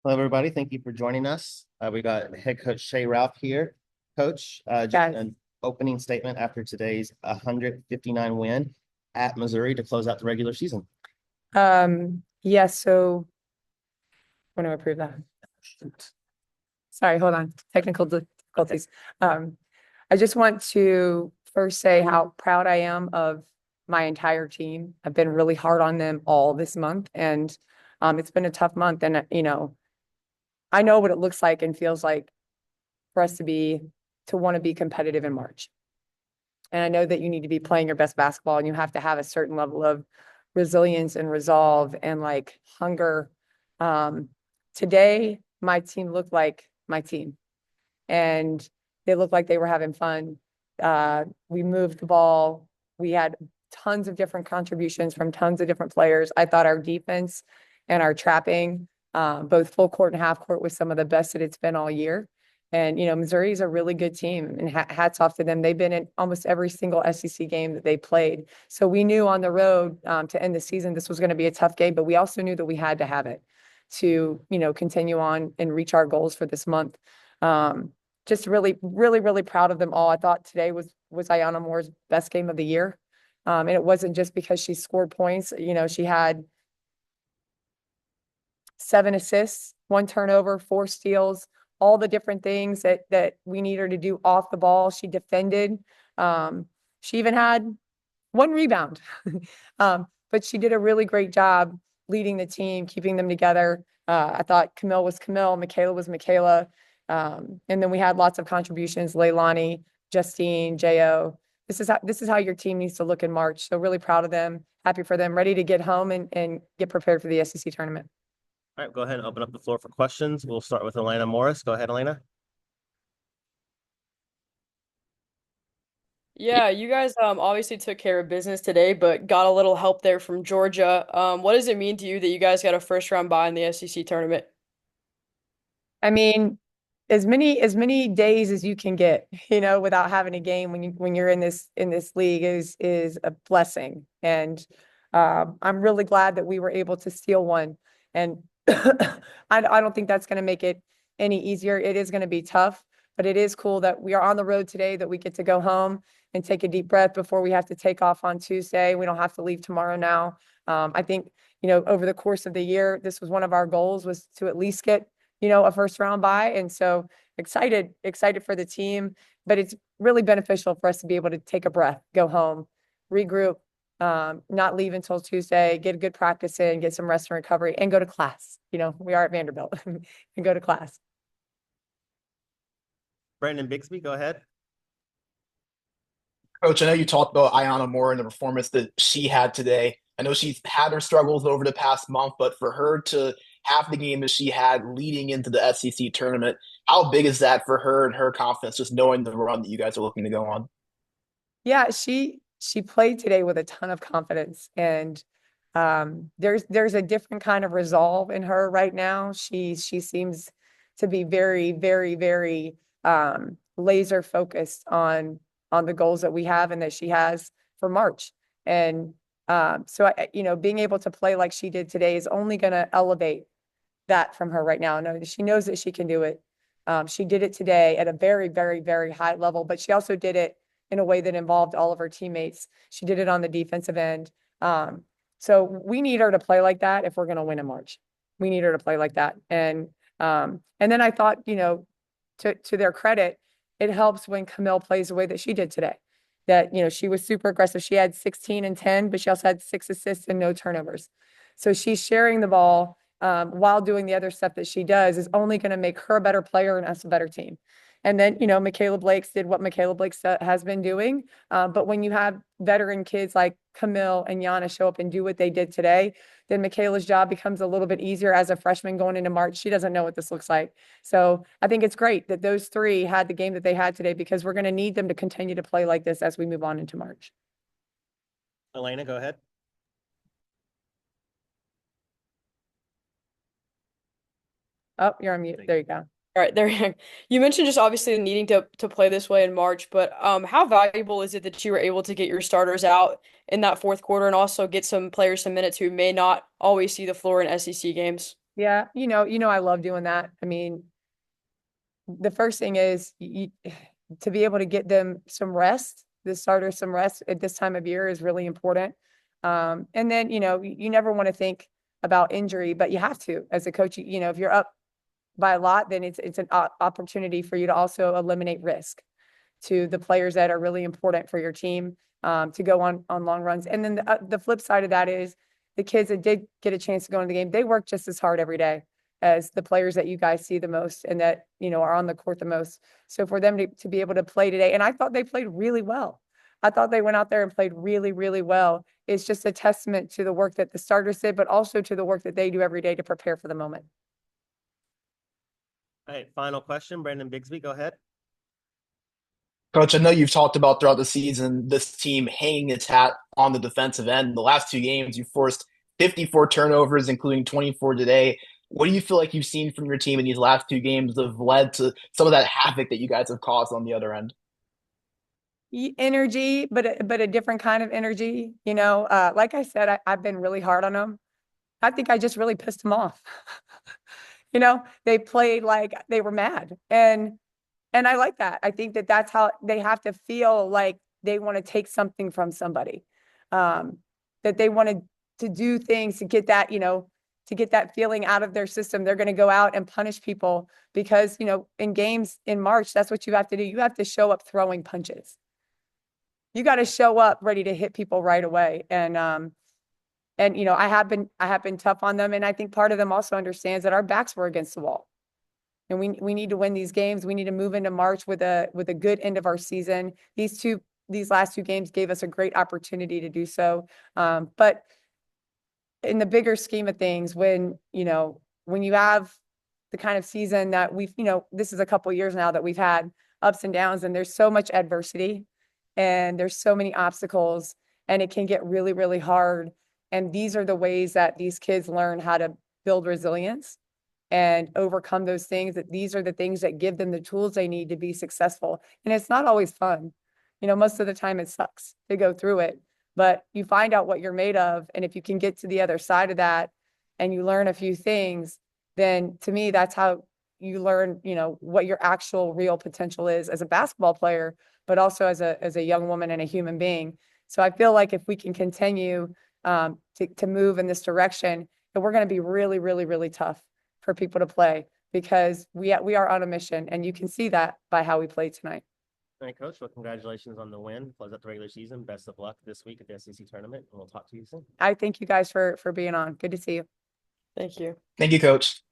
Hello, everybody. Thank you for joining us. We got head coach Shea Ralph here. Coach, just Guys, an opening statement after today's 159 win at Missouri to close out the regular season. yes, so want to approve that. Sorry, hold on. Technical difficulties. I just want to first say how proud I am of my entire team. I've been really hard on them all this month, and it's been a tough month. And I know what it looks like and feels like for us to want to be competitive in March. And I know that you need to be playing your best basketball, and you have to have a certain level of resilience and resolve and like hunger. Um, Today, my team looked like my team, and they looked like they were having fun. We moved the ball. We had tons of different contributions from tons of different players. I thought our defense and our trapping, both full court and half court, was some of the best that it's been all year. And, Missouri is a really good team, and hats off to them. They've been in almost every single SEC game that they played. So we knew on the road to end the season, this was going to be a tough game, but we also knew that we had to have it to, continue on and reach our goals for this month. Just really, really, really proud of them all. I thought today was Ayanna Moore's best game of the year. And it wasn't just because she scored points. She had 7 assists, 1 turnover, 4 steals, all the different things that we need her to do off the ball. She defended. She even had 1 rebound. But she did a really great job leading the team, keeping them together. I thought Camille was Camille, Michaela was Michaela. And then we had lots of contributions, Leilani, Justine, Jo. This is how your team needs to look in March. So really proud of them, happy for them, ready to get home and get prepared for the SEC tournament. All right, go ahead and open up the floor for questions. We'll start with Elena Morris. Go ahead, Elena. Yeah, you guys obviously took care of business today, but got a little help there from Georgia. What does it mean to you that you guys got a first round bye in the SEC tournament? I mean, as many days as you can get, without having a game when you're in this league is a blessing. And I'm really glad that we were able to steal one. And I don't think that's going to make it any easier. It is going to be tough, but it is cool that we are on the road today, that we get to go home and take a deep breath before we have to take off on Tuesday. We don't have to leave tomorrow now. I think, over the course of the year, this was one of our goals, was to at least get a first round bye. And so excited for the team, but it's really beneficial for us to be able to take a breath, go home, regroup, not leave until Tuesday, get a good practice in, get some rest and recovery, and go to class. We are at Vanderbilt and go to class. Brandon Bixby, go ahead. Coach, I know you talked about Ayanna Moore and the performance that she had today. I know she's had her struggles over the past month, but for her to have the game that she had leading into the SEC tournament, how big is that for her and her confidence, just knowing the run that you guys are looking to go on? Yeah, she played today with a ton of confidence, and there's a different kind of resolve in her right now. She seems to be very, very, very laser focused on the goals that we have and that she has for March. And so being able to play like she did today is only going to elevate that from her right now. No, she knows that she can do it. She did it today at a very, very, very high level, but she also did it in a way that involved all of her teammates. She did it on the defensive end. So we need her to play like that if we're going to win in March. We need her to play like that. And then I thought, to their credit, it helps when Camille plays the way that she did today. That, she was super aggressive. She had 16 and 10, but she also had 6 assists and no turnovers. So she's sharing the ball while doing the other stuff that she does is only going to make her a better player and us a better team. And then, Michaela Blakes did what Michaela Blakes has been doing. But when you have veteran kids like Camille and Yana show up and do what they did today, then Michaela's job becomes a little bit easier as a freshman going into March. She doesn't know what this looks like. So I think it's great that those 3 had the game that they had today, because we're going to need them to continue to play like this as we move on into March. Elena, go ahead. Oh, you're on mute. There you go. All right, there. You mentioned just obviously needing to play this way in March, but how valuable is it that you were able to get your starters out in that fourth quarter and also get some players some minutes who may not always see the floor in SEC games? Yeah, I love doing that. I mean, the first thing is to be able to get them some rest, the starters some rest at this time of year is really important. And then, you never want to think about injury, but you have to as a coach. If you're up by a lot, then it's an opportunity for you to also eliminate risk to the players that are really important for your team, to go on long runs. And then the flip side of that is the kids that did get a chance to go into the game, they work just as hard every day as the players that you guys see the most and that, are on the court the most. So for them to be able to play today, and I thought they played really well. I thought they went out there and played really, really well. It's just a testament to the work that the starters did, but also to the work that they do every day to prepare for the moment. All right, final question, Brandon Bigsby, go ahead. Coach, I know you've talked about throughout the season this team hanging its hat on the defensive end. In the last two games, you forced 54 turnovers, including 24 today. What do you feel like you've seen from your team in these last two games that have led to some of that havoc that you guys have caused on the other end? Energy, but a different kind of energy. Like I said, I've been really hard on them. I think I just really pissed them off. They played like they were mad, and I like that. I think that that's how they have to feel, like they want to take something from somebody, that they wanted to do things to get that, to get that feeling out of their system. They're going to go out and punish people because, in games in March, that's what you have to do. You have to show up throwing punches. You got to show up ready to hit people right away. And I have been tough on them. And I think part of them also understands that our backs were against the wall. And we need to win these games. We need to move into March with a good end of our season. These last two games gave us a great opportunity to do so. But in the bigger scheme of things, when you have the kind of season that we've, this is a couple of years now that we've had ups and downs, and there's so much adversity and there's so many obstacles, and it can get really, really hard. And these are the ways that these kids learn how to build resilience and overcome those things. That these are the things that give them the tools they need to be successful. And it's not always fun. Most of the time it sucks to go through it, but you find out what you're made of. And if you can get to the other side of that and you learn a few things, then to me, that's how you learn, what your actual real potential is as a basketball player, but also as a young woman and a human being. So I feel like if we can continue to move in this direction, that we're going to be really, really, really tough for people to play, because we are on a mission, and you can see that by how we played tonight. All right, Coach. Well, congratulations on the win. Close out the regular season. Best of luck this week at the SEC tournament, and we'll talk to you soon. I thank you guys for being on. Good to see you. Thank you. Thank you, Coach.